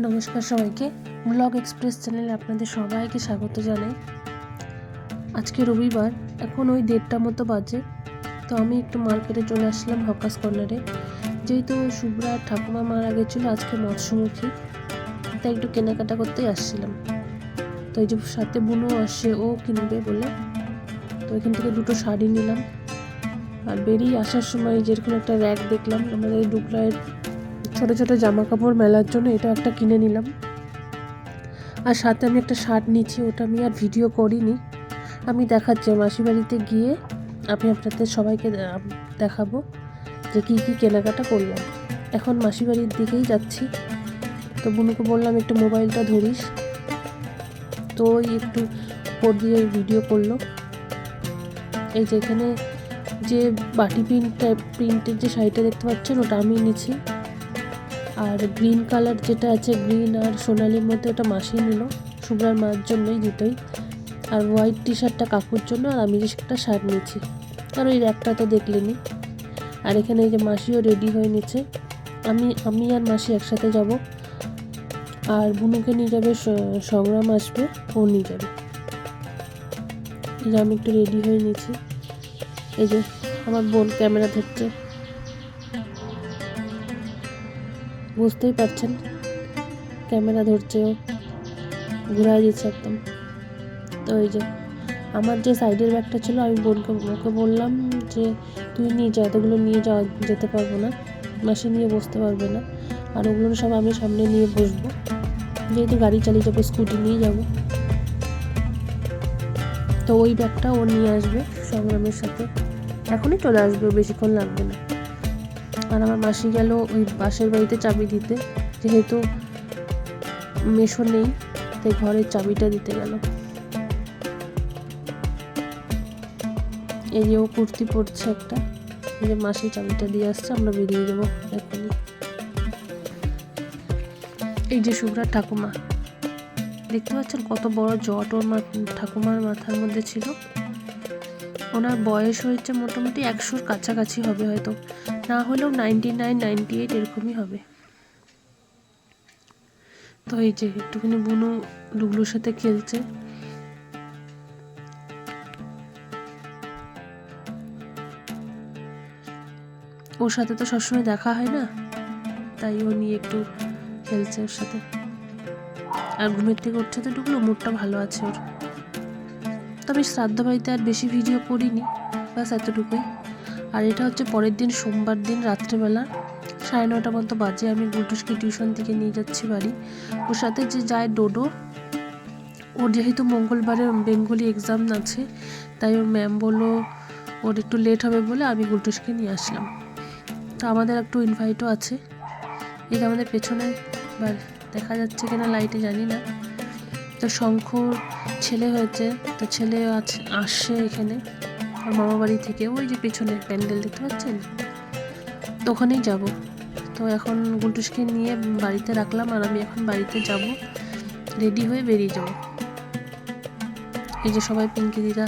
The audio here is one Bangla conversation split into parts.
নমস্কার সবাইকে, ব্লগ এক্সপ্রেস চ্যানেলে আপনাদের সবাইকে স্বাগত জানাই। আজকে রবিবার, এখন ওই 1:30 মতো বাজে। তো আমি একটু মার্কেটে চলে আসলাম, হকার্স কর্নারে। যেহেতু শুভ্রা ঠাকুমা মারা গেছিলো আজকে মৎস্যমুখী, তাই একটু কেনাকাটা করতেই আসছিলাম। তো এই যে সাথে বুনু আসছে, ও কিনবে বলে, তো এখান থেকে 2টো শাড়ি নিলাম। আর বেরিয়ে আসার সময় যেরকম একটা র্যাক দেখলাম আমাদের ডুগলাইয়ের ছোটো ছোটো জামা কাপড় মেলার জন্য, এটা একটা কিনে নিলাম। আর সাথে আমি একটা শার্ট নিচ্ছি, ওটা আমি আর ভিডিও করিনি, আমি দেখাচ্ছি মাসি বাড়িতে গিয়ে আমি আপনাদের সবাইকে দেখাবো যে কী কী কেনাকাটা করলাম। এখন মাসি বাড়ির দিকেই যাচ্ছি। তো বুনুকে বললাম একটু মোবাইলটা ধরিস, তো ওই একটু উপর দিয়ে ভিডিও করলো। এই যে এখানে যে বাটি প্রিন্টের যে শাড়িটা দেখতে পাচ্ছেন, ওটা আমি নিচ্ছি। আর গ্রিন কালার যেটা আছে, গ্রিন আর সোনালির মধ্যে, ওটা মাসি নিল, শুভ্রার মার জন্যই দুটোই। আর হোয়াইট টি শার্টটা কাকুর জন্য, আর আমি যে একটা শার্ট নিয়েছি। আর ওই র্যাকটা তো দেখলেনি। আর এখানে এই যে মাসিও রেডি হয়ে নিচ্ছে। আমি আর মাসি একসাথে যাব। আর বুনুকে নিয়ে যাবে, সংগ্রাম আসবে, ও নিয়ে যাবে। এই যে আমি একটু রেডি হয়ে নিয়েছি। এই যে আমার বোন ক্যামেরা ধরছে, বুঝতেই পারছেন, ক্যামেরা ধরছে, ও ঘুরাই দিচ্ছে একদম। তো এই যে আমার যে সাইডের ব্যাগটা ছিল, আমি ওকে বললাম যে তুই নিয়ে যা, এতগুলো নিয়ে যেতে পারবো না, মাসি নিয়ে বসতে পারবে না। আর ওগুলো সব আমি সামনে নিয়ে বসবো, যেহেতু গাড়ি চালিয়ে যাবো, স্কুটি নিয়ে যাব। তো ওই ব্যাগটা ও নিয়ে আসবে সংগ্রামের সাথে, এখনই চলে আসবে, বেশিক্ষণ লাগবে না। আর আমার মাসি গেল ওই পাশের বাড়িতে চাবি দিতে, যেহেতু মেশো নেই, তাই ঘরের চাবিটা দিতে গেল। এই যে ও কুর্তি পরছে একটা, এই যে মাসি চাবিটা দিয়ে আসছে, আমরা বেরিয়ে যাবো এখনই। এই যে শুভ্রার ঠাকুমা, দেখতে পাচ্ছেন কত বড় জট ওর ঠাকুমার মাথার মধ্যে ছিল। ওনার বয়স হয়েছে মোটামুটি 100-র কাছাকাছি হবে, হয়তো না হলেও 99-98 এরকমই হবে। তো এই যে একটুখানি বুনু ডুগলুর সাথে খেলছে। ওর সাথে তো সবসময় দেখা হয় না, তাই ও নিয়ে একটু খেলছে ওর সাথে। আর ঘুমের থেকে উঠছে তো ডুগলু, মুডটা ভালো আছে ওর। তবে শ্রাদ্ধ বাড়িতে আর বেশি ভিডিও করিনি, ব্যাস এতটুকুই। আর এটা হচ্ছে পরের দিন, সোমবার দিন রাত্রেবেলা 9:30 মতো বাজে। আমি গুলটুসকে টিউশন থেকে নিয়ে যাচ্ছি বাড়ি। ওর সাথে যে যায় ডোডো, ওর যেহেতু মঙ্গলবারে বেঙ্গলি এক্সাম আছে, তাই ওর ম্যাম বললো ওর একটু লেট হবে বলে আমি গুলটুসকে নিয়ে আসলাম। তো আমাদের একটু ইনভাইটও আছে। এই যে আমাদের পেছনে দেখা যাচ্ছে কিনা লাইটে জানি না। তো শঙ্খর ছেলে হয়েছে, তো ছেলে আসছে এখানে আর মামা বাড়ি থেকে, ওই যে পেছনে প্যান্ডেল দেখতে পাচ্ছেন, তো ওখানেই যাব। তো এখন গুলটুসকে নিয়ে বাড়িতে রাখলাম, আর আমি এখন বাড়িতে যাব, রেডি হয়ে বেরিয়ে যাব। এই যে সবাই, পিঙ্কি দিদা,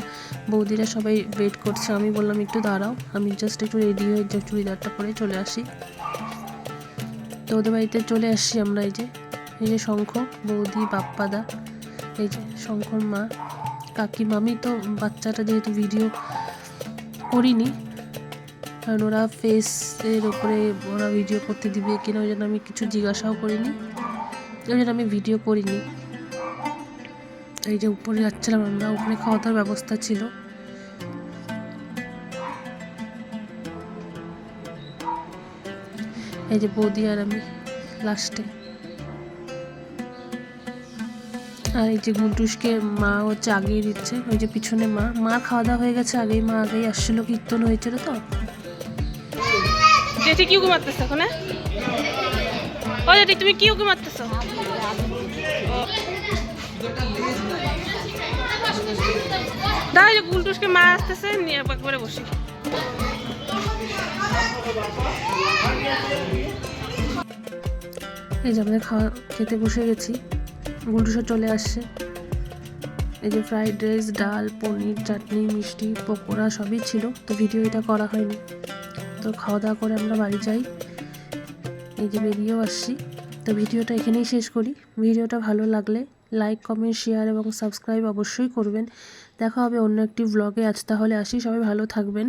বৌদিরা সবাই ওয়েট করছে। আমি বললাম একটু দাঁড়াও, আমি জাস্ট একটু রেডি হয়ে চুড়িদারটা পরে চলে আসি। তো ওদের বাড়িতে চলে আসছি আমরা। এই যে শঙ্খ, বৌদি, বাপ্পাদা, এই যে শঙ্কর মা, কাকিমা। আমি তো বাচ্চাটা যেহেতু ভিডিও করিনি, কারণ ওরা ফেসের ওপরে ওরা ভিডিও করতে দিবে কিনা, ওই জন্য আমি কিছু জিজ্ঞাসাও করিনি, ওই জন্য আমি ভিডিও করিনি। এই যে উপরে যাচ্ছিলাম আমরা, উপরে খাওয়া দাওয়ার ব্যবস্থা ছিল। এই যে বৌদি আর আমি লাস্টে। আর এই যে গুলটুসকে মা হচ্ছে আগেই দিচ্ছে, ওই যে পিছনে মার খাওয়া দাওয়া হয়ে গেছে, মা আগেই আসছিল, কীর্তন হয়েছিল। তো জেঠি কি উকি মারতেছ এখন? ও জেঠি, তুমি কি উকি মারতেছ? দাঁড়াই, যে গুলটুসকে মা আসতেছে, নিয়ে একবারে বসি। এই যে আমাদের খেতে বসে গেছি, গুলটুসও চলে আসছে। এই যে ফ্রাইড রাইস, ডাল, পনির, চাটনি, মিষ্টি, পকোড়া সবই ছিল। তো ভিডিও এটা করা হয়নি। তো খাওয়া দাওয়া করে আমরা বাড়ি যাই। এই যে বেরিয়েও আসছি। তো তো ভিডিওটা এখানেই শেষ করি। ভিডিওটা ভালো লাগলে লাইক, কমেন্ট, শেয়ার এবং সাবস্ক্রাইব অবশ্যই করবেন। দেখা হবে অন্য একটি ব্লগে। আজ তাহলে আসি, সবাই ভালো থাকবেন।